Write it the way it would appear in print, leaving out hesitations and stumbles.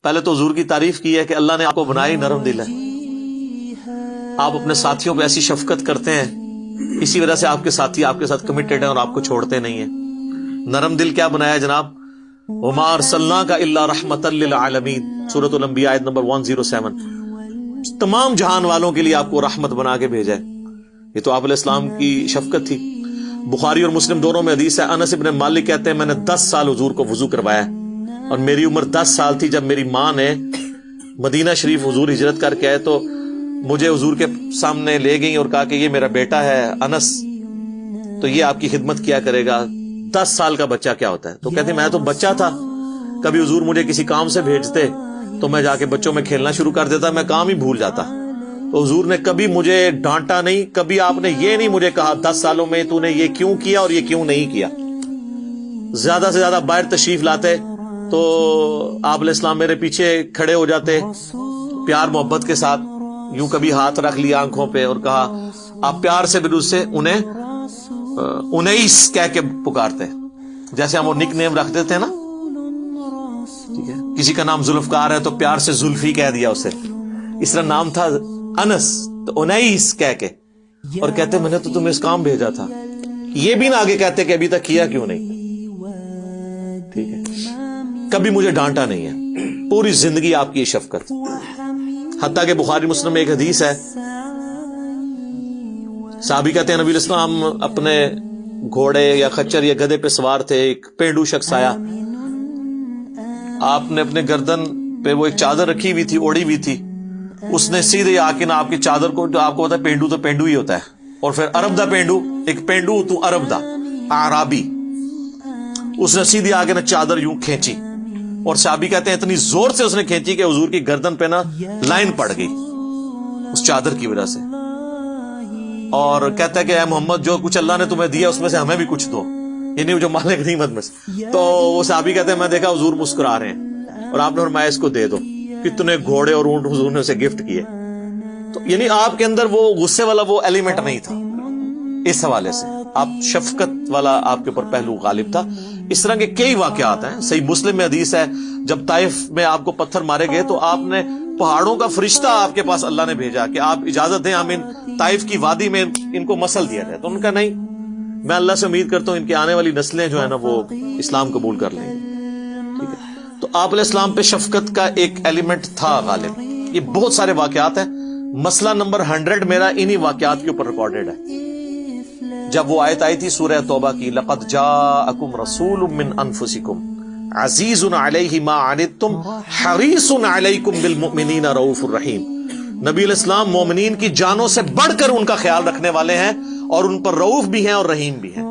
پہلے تو حضور کی تعریف کی ہے کہ اللہ نے آپ کو بنائی نرم دل ہے، آپ اپنے ساتھیوں پہ ایسی شفقت کرتے ہیں، اسی وجہ سے آپ کے ساتھی آپ کے ساتھ کمیٹڈ ہیں اور آپ کو چھوڑتے نہیں ہیں۔ نرم دل کیا بنایا ہے جناب؟ وما ارسلناک الا رحمتا للعالمین، سورۃ الانبیاء آیت نمبر 107، تمام جہان والوں کے لیے آپ کو رحمت بنا کے بھیجا ہے۔ یہ تو آپ علیہ السلام کی شفقت تھی۔ بخاری اور مسلم دونوں میں حدیث ہے، انس ابن مالک کہتے ہیں میں نے 10 سال حضور کو وضو کروایا، اور میری عمر 10 سال تھی جب میری ماں نے مدینہ شریف حضور ہجرت کر کے آئے تو مجھے حضور کے سامنے لے گئی اور کہا کہ یہ میرا بیٹا ہے انس، تو یہ آپ کی خدمت کیا کرے گا۔ 10 سال کا بچہ کیا ہوتا ہے؟ تو کہتے میں تو بچہ تھا، کبھی حضور مجھے کسی کام سے بھیجتے تو میں جا کے بچوں میں کھیلنا شروع کر دیتا، میں کام ہی بھول جاتا۔ تو حضور نے کبھی مجھے ڈانٹا نہیں، کبھی آپ نے یہ نہیں مجھے کہا 10 سالوں میں تو نے یہ کیوں کیا اور یہ کیوں نہیں کیا۔ زیادہ سے زیادہ باہر تشریف لاتے تو آپ علیہ السلام میرے پیچھے کھڑے ہو جاتے، پیار محبت کے ساتھ یوں کبھی ہاتھ رکھ لیا آنکھوں پہ اور کہا، آپ پیار سے بھی اس سے انیس کہہ کے پکارتے، جیسے ہم وہ نک نیم رکھ دیتے ہیں نا، ٹھیک ہے، کسی کا نام ذوالفقار ہے تو پیار سے زلفی کہہ دیا اسے، اس طرح نام تھا انس تو انیس کہہ کے، اور کہتے میں نے تو تمہیں اس کام بھیجا تھا، یہ بھی نہ آگے کہتے کہ ابھی تک کیا کیوں نہیں، ٹھیک ہے، کبھی مجھے ڈانٹا نہیں ہے، پوری زندگی آپ کی شفقت۔ حتیٰ کہ بخاری مسلم میں ایک حدیث ہے، صحابی کہتے ہیں نبی علیہ السلام اپنے گھوڑے یا خچر یا گدھے پہ سوار تھے، ایک پینڈو شخص آیا، آپ نے اپنے گردن پہ وہ ایک چادر رکھی ہوئی تھی، اوڑی ہوئی تھی، اس نے سیدھے آ کے نا آپ کی چادر کو، جو آپ کو پتا ہے پینڈو تو پینڈو ہی ہوتا ہے، اور پھر عرب دا پینڈو، ایک پینڈو تو عرب دا اعرابی، اس نے سیدھی آ کے نا چادر یوں کھینچی، اور صحابی کہتے ہیں اتنی زور سے اس نے کھینچی کہ حضور کی گردن پہ نا لائن پڑ گئی اس چادر کی وجہ سے، اور کہتا ہے کہ اے محمد جو کچھ اللہ نے تمہیں دیا اس میں سے ہمیں بھی کچھ دو، یعنی جو مالک غنیمت میں سے۔ تو وہ صحابی کہتے ہیں میں دیکھا حضور مسکرا رہے ہیں اور آپ نے فرمایا اس کو دے دو، کتنے گھوڑے اور اونٹ حضور نے اسے گفٹ کیے، تو یعنی آپ کے اندر وہ غصے والا وہ ایلیمنٹ نہیں تھا، اس حوالے سے آپ شفقت والا آپ کے اوپر پہلو غالب تھا۔ اس طرح کے کئی واقعات ہیں، صحیح مسلم میں حدیث ہے جب طائف میں آپ کو پتھر مارے گئے تو آپ نے پہاڑوں کا فرشتہ آپ کے پاس اللہ نے بھیجا کہ آپ اجازت دیں ہم ان طائف کی وادی میں ان کو مسل دیا جائے، تو ان کا نہیں، میں اللہ سے امید کرتا ہوں ان کی آنے والی نسلیں جو ہے نا وہ اسلام قبول کر لیں گے، ٹھیک ہے۔ تو آپ علیہ السلام پہ شفقت کا ایک ایلیمنٹ تھا غالب۔ یہ بہت سارے واقعات ہیں، مسئلہ نمبر 100 میرا انہی واقعات کے اوپر ریکارڈڈ ہے۔ جب وہ آیت آئی تھی سورہ توبہ کی، لقد جاءکم رسول من انفسکم عزیز علیہ ما عنتم حریص علیکم بالمؤمنین رؤوف الرحیم، نبی علیہ السلام مومنین کی جانوں سے بڑھ کر ان کا خیال رکھنے والے ہیں اور ان پر رؤوف بھی ہیں اور رحیم بھی ہیں۔